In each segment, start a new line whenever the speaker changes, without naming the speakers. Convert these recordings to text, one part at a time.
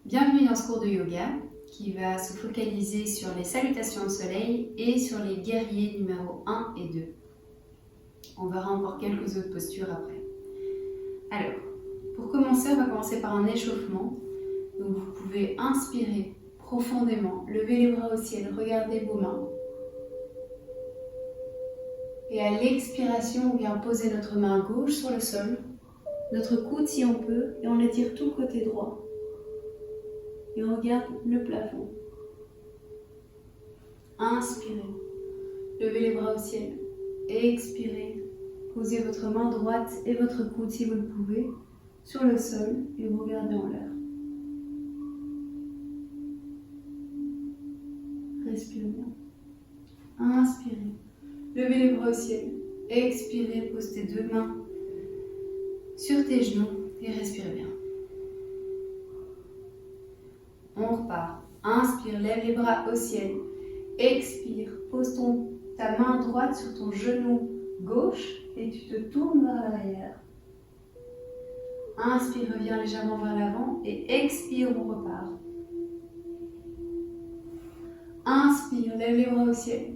Bienvenue dans ce cours de yoga qui va se focaliser sur les salutations au soleil et sur les guerriers numéro 1 et 2. On verra encore quelques autres postures après. Alors, pour commencer, on va commencer par un échauffement. Donc vous pouvez inspirer profondément, lever les bras au ciel, regardez vos mains. Et à l'expiration, on vient poser notre main gauche sur le sol, notre coude si on peut, et on étire tout le côté droit. Et on regarde le plafond. Inspirez, levez les bras au ciel. Expirez, posez votre main droite et votre coude si vous le pouvez sur le sol et vous regardez en l'air. Respirez bien. Inspirez, levez les bras au ciel. Expirez, pose tes deux mains sur tes genoux et respirez bien. On repart. Inspire, lève les bras au ciel. Expire, pose ta main droite sur ton genou gauche et tu te tournes vers l'arrière. Inspire, reviens légèrement vers l'avant et expire, on repart. Inspire, lève les bras au ciel.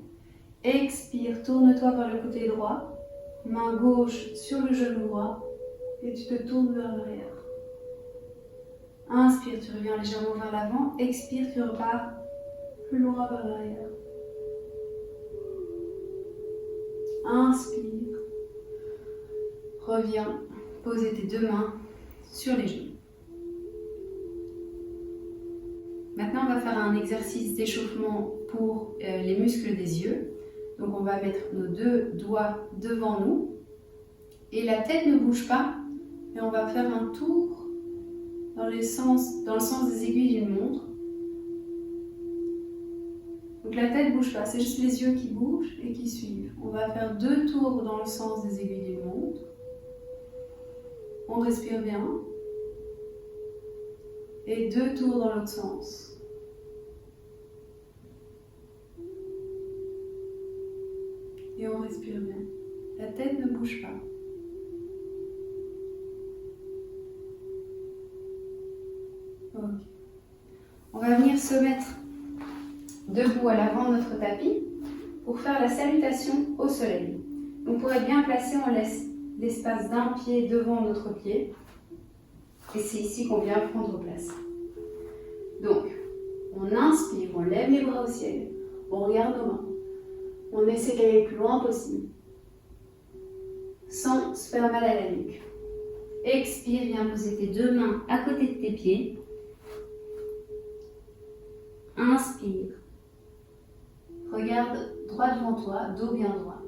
Expire, tourne-toi vers le côté droit. Main gauche sur le genou droit et tu te tournes vers l'arrière. Inspire, tu reviens légèrement vers l'avant. Expire, tu repars plus loin vers l'arrière. Inspire. Reviens, posez tes deux mains sur les genoux. Maintenant, on va faire un exercice d'échauffement pour les muscles des yeux. Donc, on va mettre nos deux doigts devant nous et la tête ne bouge pas. Et on va faire un tour dans le sens des aiguilles d'une montre. Donc la tête ne bouge pas, c'est juste les yeux qui bougent et qui suivent. On va faire 2 tours dans le sens des aiguilles d'une montre. On respire bien. Et 2 tours dans l'autre sens. Et on respire bien. La tête ne bouge pas. Okay. On va venir se mettre debout à l'avant de notre tapis pour faire la salutation au soleil. Donc pour être bien placé, on laisse l'espace d'un pied devant notre pied. Et c'est ici qu'on vient prendre place. Donc, on inspire, on lève les bras au ciel, on regarde nos mains. On essaie d'aller le plus loin possible, sans se faire mal à la nuque. Expire, viens poser tes deux mains à côté de tes pieds. Inspire. Regarde droit devant toi, dos bien droit.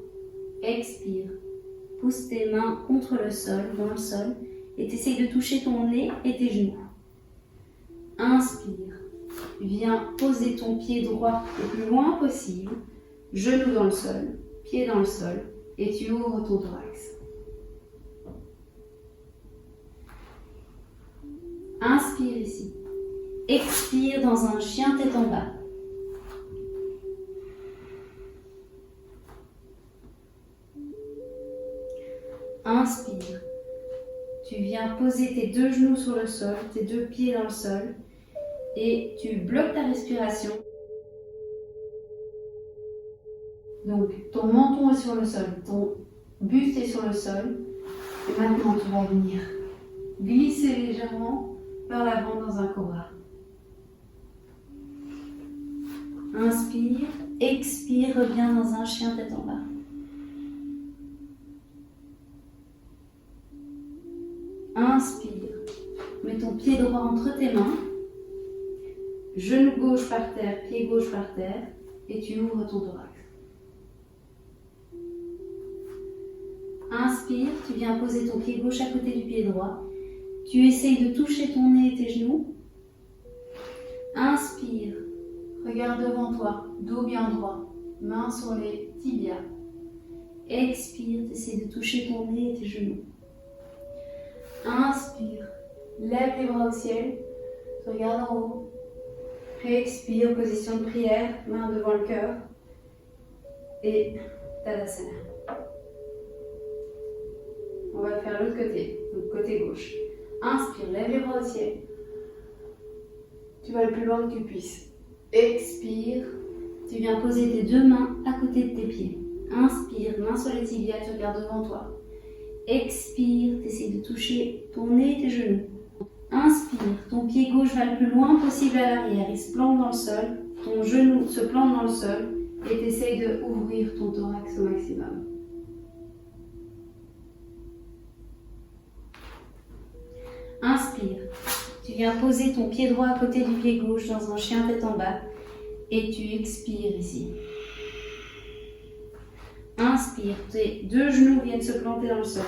Expire. Pousse tes mains contre le sol, dans le sol, et t'essayes de toucher ton nez et tes genoux. Inspire. Viens poser ton pied droit le plus loin possible, genou dans le sol, pied dans le sol, et tu ouvres ton thorax. Inspire ici. Expire dans un chien tête en bas. Inspire. Tu viens poser tes deux genoux sur le sol, tes deux pieds dans le sol et tu bloques ta respiration. Donc ton menton est sur le sol, ton buste est sur le sol et maintenant tu vas venir glisser légèrement vers l'avant dans un cobra. Inspire, expire, reviens dans un chien tête en bas. Inspire, mets ton pied droit entre tes mains, genou gauche par terre, pied gauche par terre, et tu ouvres ton thorax. Inspire, tu viens poser ton pied gauche à côté du pied droit, tu essayes de toucher ton nez et tes genoux. Inspire, regarde devant toi, dos bien droit, mains sur les tibias. Expire, tu essaies de toucher ton nez et tes genoux. Inspire, lève les bras au ciel, regarde en haut. Expire, position de prière, main devant le cœur. Et Tadasana. On va faire l'autre côté, donc côté gauche. Inspire, lève les bras au ciel. Tu vas le plus loin que tu puisses. Expire. Tu viens poser tes deux mains à côté de tes pieds. Inspire, main sur les tibias, tu regardes devant toi. Expire, tu essaies de toucher ton nez et tes genoux. Inspire, ton pied gauche va le plus loin possible à l'arrière. Il se plante dans le sol. Ton genou se plante dans le sol. Et tu essaies d'ouvrir ton thorax au maximum. Inspire. Tu viens poser ton pied droit à côté du pied gauche dans un chien tête en bas et tu expires ici. Inspire, tes deux genoux viennent se planter dans le sol,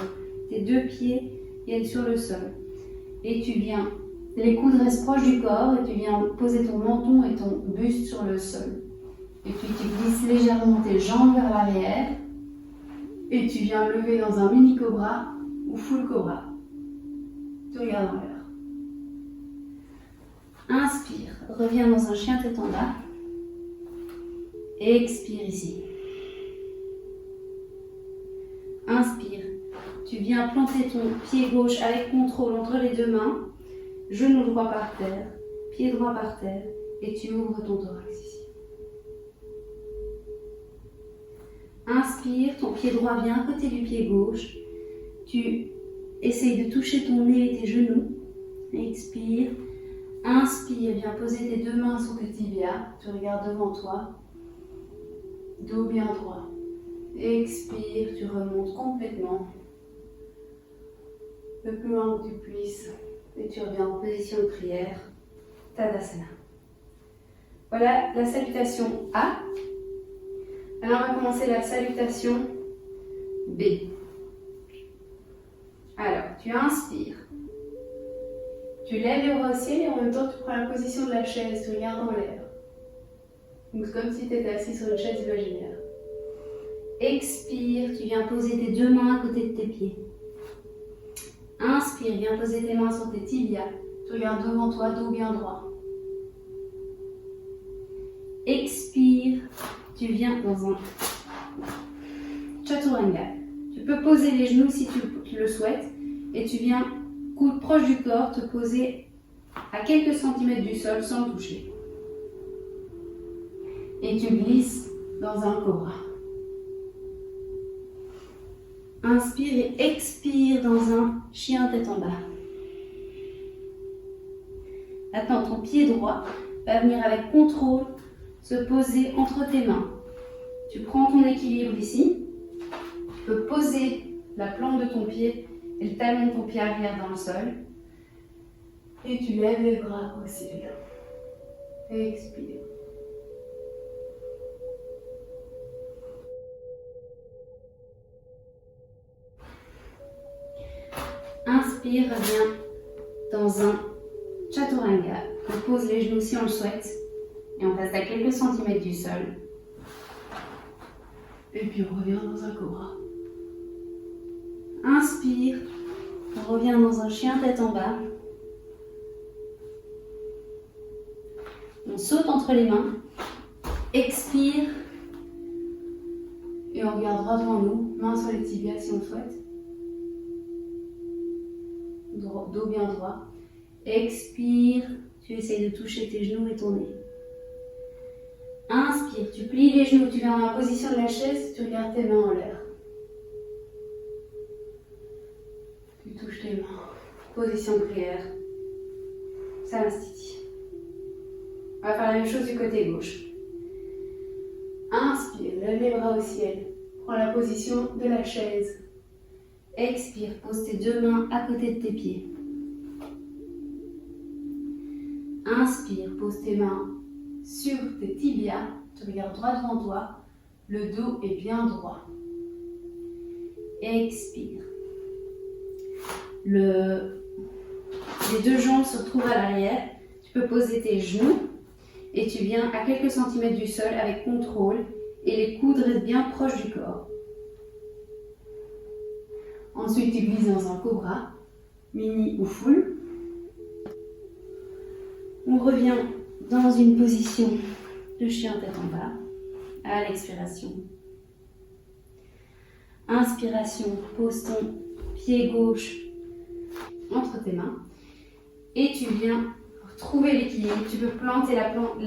tes deux pieds viennent sur le sol et tu viens, les coudes restent proches du corps et tu viens poser ton menton et ton buste sur le sol. Et puis tu glisses légèrement tes jambes vers l'arrière et tu viens lever dans un mini cobra ou full cobra. Tu regardes en l'air. Inspire, reviens dans un chien tête en bas. Expire ici. Inspire, tu viens planter ton pied gauche avec contrôle entre les deux mains, genou droit par terre, pied droit par terre, et tu ouvres ton thorax ici. Inspire, ton pied droit vient à côté du pied gauche, tu essayes de toucher ton nez et tes genoux. Expire. Inspire, viens poser tes deux mains sur tes tibias. Tu regardes devant toi. Dos bien droit. Expire, tu remontes complètement. Le plus loin que tu puisses. Et tu reviens en position de prière. Tadasana. Voilà la salutation A. Alors on va commencer la salutation B. Alors, tu inspires. Tu lèves les bras au ciel et en même temps tu prends la position de la chaise, tu regardes en l'air. Donc c'est comme si tu étais assis sur une chaise imaginaire. Expire, tu viens poser tes deux mains à côté de tes pieds. Inspire, viens poser tes mains sur tes tibias. Tu regardes devant toi, dos bien droit. Expire, tu viens dans un chaturanga. Tu peux poser les genoux si tu le souhaites et tu viens, coude proche du corps, te poser à quelques centimètres du sol sans le toucher. Et tu glisses dans un cobra. Inspire et expire dans un chien tête en bas. Maintenant, ton pied droit va venir avec contrôle se poser entre tes mains. Tu prends ton équilibre ici. Tu peux poser la plante de ton pied et le talon de ton pied arrière dans le sol. Et tu lèves les bras au ciel. Expire. Inspire, reviens dans un chaturanga. On pose les genoux si on le souhaite. Et on passe à quelques centimètres du sol. Et puis on revient dans un cobra. Inspire, on revient dans un chien tête en bas. On saute entre les mains. Expire. Et on regarde droit devant nous, mains sur les tibias si on le souhaite. Dos bien droit. Expire, tu essayes de toucher tes genoux et ton nez. Inspire, tu plies les genoux, tu viens dans la position de la chaise, tu regardes tes mains en l'air. Tu touches tes mains. Position de prière. Samastiti. On va faire la même chose du côté gauche. Inspire, lève les bras au ciel. Prends la position de la chaise. Expire, pose tes deux mains à côté de tes pieds. Inspire, pose tes mains sur tes tibias. Tu regardes droit devant toi. Le dos est bien droit. Expire. Les deux jambes se retrouvent à l'arrière. Tu peux poser tes genoux et tu viens à quelques centimètres du sol avec contrôle et les coudes restent bien proches du corps. Ensuite, tu glisses dans un cobra, mini ou full. On revient dans une position de chien tête en bas à l'expiration. Inspiration, pose ton pied gauche entre tes mains et tu viens trouver l'équilibre, tu peux planter la plante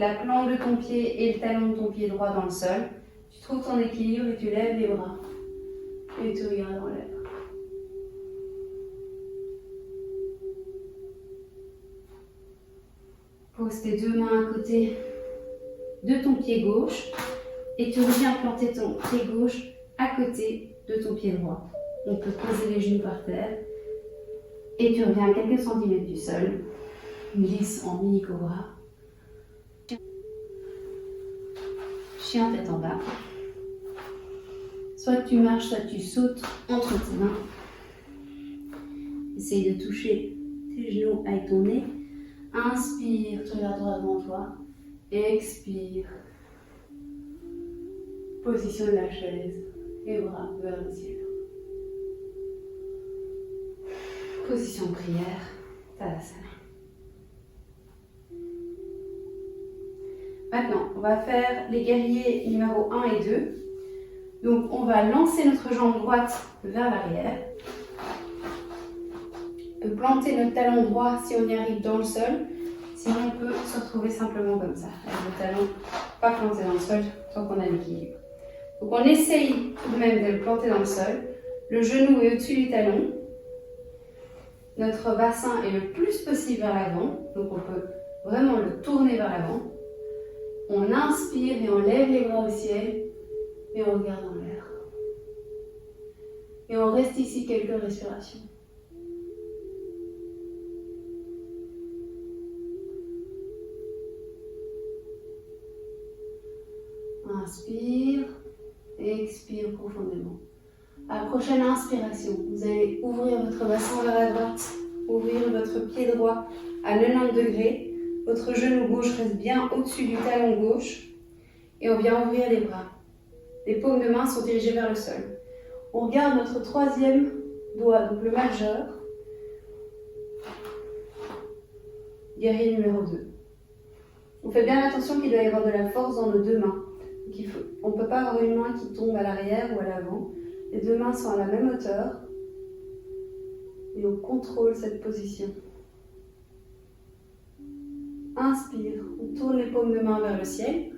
de ton pied et le talon de ton pied droit dans le sol. Tu trouves ton équilibre et tu lèves les bras. Et tu regardes en l'air. Pose tes deux mains à côté de ton pied gauche et tu reviens planter ton pied gauche à côté de ton pied droit. On peut poser les genoux par terre et tu reviens à quelques centimètres du sol. Glisse en mini cobra. Chien tête en bas. Soit tu marches, soit tu sautes entre tes mains. Essaye de toucher tes genoux avec ton nez. Inspire, tu regardes droit devant toi. Expire. Position de la chaise et bras vers le ciel. Position de prière, Tadasana. Maintenant, on va faire les guerriers numéro 1 et 2. Donc, on va lancer notre jambe droite vers l'arrière. On peut planter notre talon droit si on y arrive dans le sol. Sinon, on peut se retrouver simplement comme ça, avec le talon pas planté dans le sol, tant qu'on a l'équilibre. Donc, on essaye tout de même de le planter dans le sol. Le genou est au-dessus du talon. Notre bassin est le plus possible vers l'avant. Donc, on peut vraiment le tourner vers l'avant. On inspire et on lève les bras au ciel et on regarde en l'air. Et on reste ici quelques respirations. Inspire et expire profondément. À la prochaine inspiration, vous allez ouvrir votre bassin vers la droite, ouvrir votre pied droit à 90 degrés. Votre genou gauche reste bien au-dessus du talon gauche et on vient ouvrir les bras. Les paumes de main sont dirigées vers le sol. On regarde notre troisième doigt, donc le majeur. Guerrier numéro 2. On fait bien attention qu'il doit y avoir de la force dans nos deux mains. On ne peut pas avoir une main qui tombe à l'arrière ou à l'avant. Les deux mains sont à la même hauteur et on contrôle cette position. Inspire, on tourne les paumes de main vers le ciel,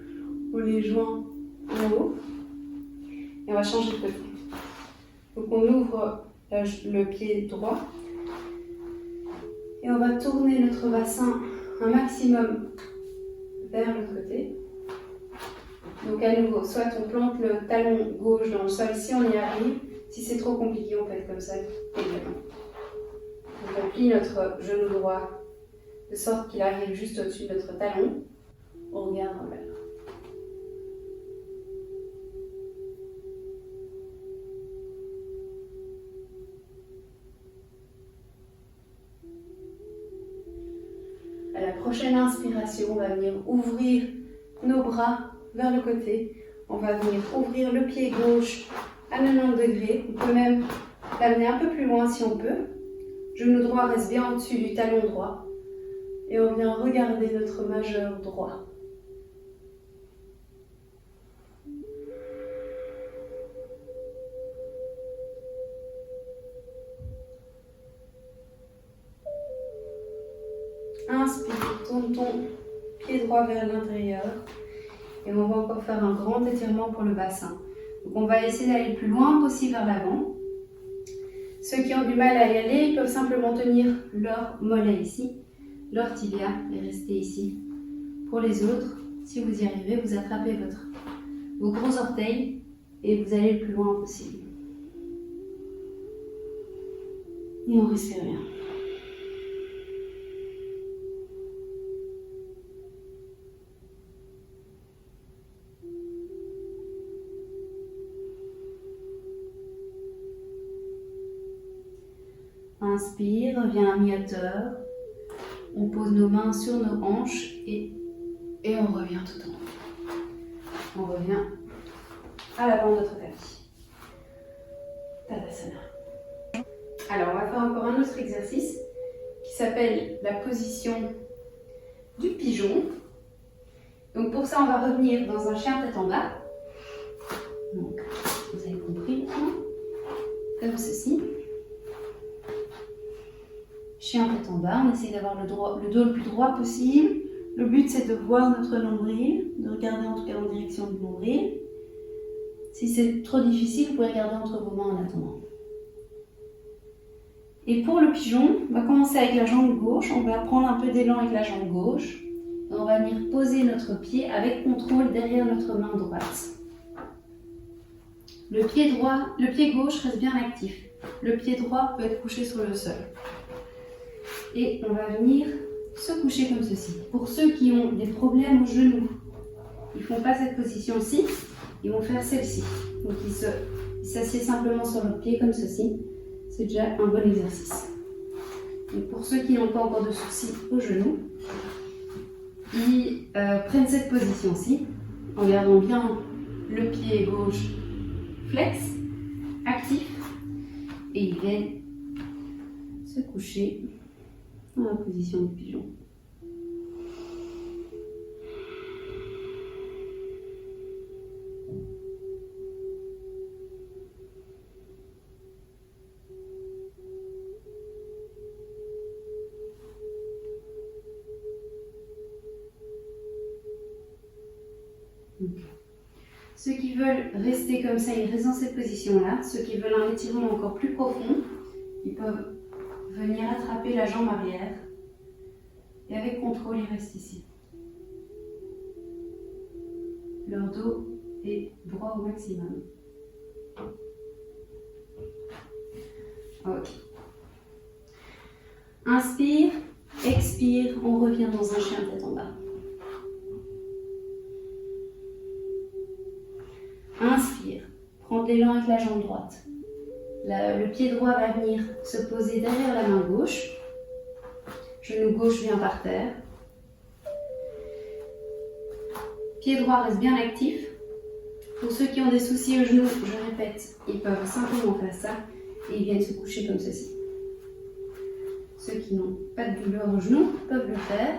on les joint en haut et on va changer de côté. Donc on ouvre le pied droit et on va tourner notre bassin un maximum vers l'autre côté. Donc à nouveau, soit on plante le talon gauche dans le sol si on y arrive. Si c'est trop compliqué, on peut être comme ça également. Donc on plie notre genou droit de sorte qu'il arrive juste au-dessus de notre talon. On regarde en l'air. À la prochaine inspiration, on va venir ouvrir nos bras vers le côté. On va venir ouvrir le pied gauche à 90 degrés. On peut même l'amener un peu plus loin si on peut. Genou droit reste bien au-dessus du talon droit. Et on vient regarder notre majeur droit. Inspire, tourne ton pied droit vers l'intérieur. Et on va encore faire un grand étirement pour le bassin. Donc on va essayer d'aller le plus loin possible vers l'avant. Ceux qui ont du mal à y aller, ils peuvent simplement tenir leur mollet ici, leur tibia et rester ici. Pour les autres, si vous y arrivez, vous attrapez vos gros orteils et vous allez le plus loin possible. Et on respire bien. Inspire, reviens à mi-hauteur. On pose nos mains sur nos hanches et on revient tout en haut. On revient à l'avant de notre tapis. Tadasana. Alors, on va faire encore un autre exercice qui s'appelle la position du pigeon. Donc pour ça, on va revenir dans un chien tête en bas. Donc, vous avez compris maintenant, comme ceci. chien tête en bas. On essaie d'avoir le dos le plus droit possible. Le but, c'est de voir notre nombril, de regarder en tout cas en direction du nombril. Si c'est trop difficile, vous pouvez regarder entre vos mains en attendant. Et pour le pigeon, on va commencer avec la jambe gauche. On va prendre un peu d'élan avec la jambe gauche. Et on va venir poser notre pied avec contrôle derrière notre main droite. Le pied gauche reste bien actif. Le pied droit peut être couché sur le sol. Et on va venir se coucher comme ceci. Pour ceux qui ont des problèmes aux genoux, ils ne font pas cette position-ci, ils vont faire celle-ci. Donc ils s'assiedent simplement sur leur pied comme ceci. C'est déjà un bon exercice. Et pour ceux qui n'ont pas encore de soucis aux genoux, ils prennent cette position-ci en gardant bien le pied gauche flex, actif, et ils viennent se coucher dans la position du pigeon. Ceux qui veulent rester comme ça, ils restent dans cette position-là. Ceux qui veulent un étirement encore plus profond, ils peuvent venir attraper la jambe arrière. Et avec contrôle, ils restent ici. Leur dos est droit au maximum. Ok. Inspire, expire, on revient dans un chien tête en bas. Inspire, prends de l'élan avec la jambe droite. Le pied droit va venir se poser derrière la main gauche. Genou gauche vient par terre. Pied droit reste bien actif. Pour ceux qui ont des soucis au genou, je répète, ils peuvent simplement faire ça et ils viennent se coucher comme ceci. Ceux qui n'ont pas de douleur au genou peuvent le faire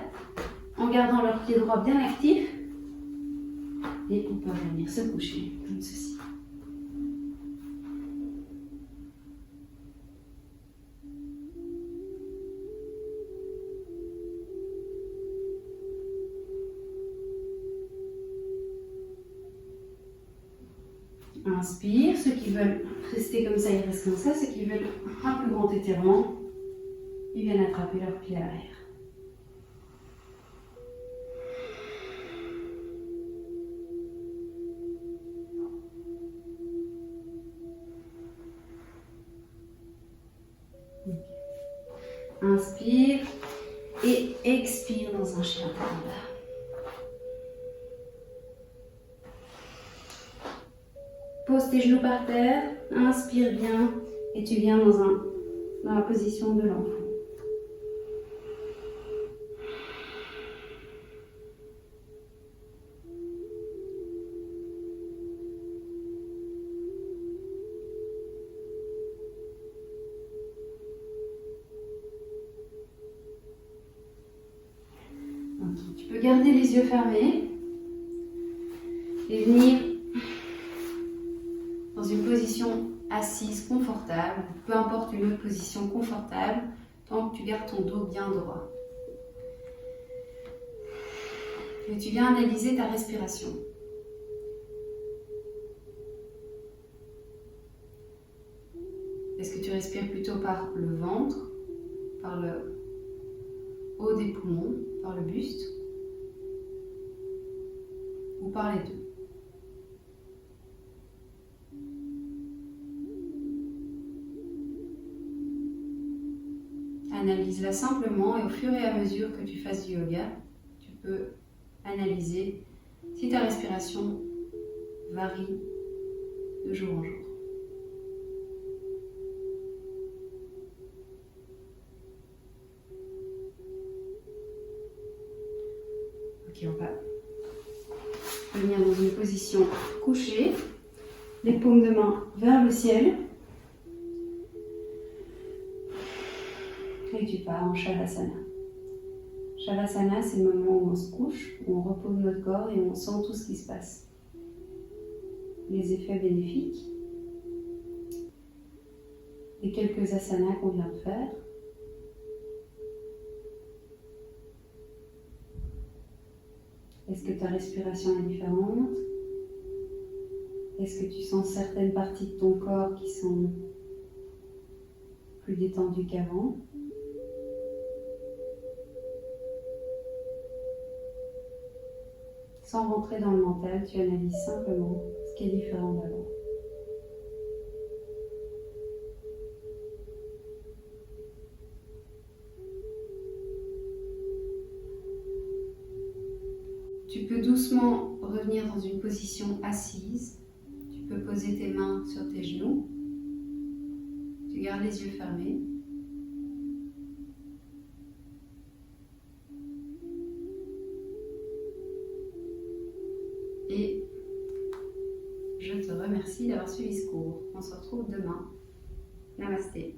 en gardant leur pied droit bien actif et on peut venir se coucher comme ceci. Inspire, ceux qui veulent rester comme ça, ils restent comme ça. Ceux qui veulent un plus grand étirement, ils viennent attraper leur pied à l'arrière. Inspire et expire dans un chien tête en bas. Pose tes genoux par terre, inspire bien et tu viens dans la position de l'enfant. Okay. Tu peux garder les yeux fermés et venir dans une position assise confortable, peu importe une autre position confortable, tant que tu gardes ton dos bien droit. Et tu viens analyser ta respiration. Est-ce que tu respires plutôt par le ventre, par le haut des poumons, par le buste, ou par les deux? Analyse-la simplement et au fur et à mesure que tu fasses du yoga, tu peux analyser si ta respiration varie de jour en jour. Ok, on va venir dans une position couchée, les paumes de main vers le ciel. Et tu pars en Shavasana. Shavasana, c'est le moment où on se couche, où on repose notre corps et on sent tout ce qui se passe. Les effets bénéfiques. Les quelques asanas qu'on vient de faire. Est-ce que ta respiration est différente? Est-ce que tu sens certaines parties de ton corps qui sont plus détendues qu'avant? Sans rentrer dans le mental, tu analyses simplement ce qui est différent d'avant. Tu peux doucement revenir dans une position assise. Tu peux poser tes mains sur tes genoux. Tu gardes les yeux fermés. Et je te remercie d'avoir suivi ce cours. On se retrouve demain. Namasté.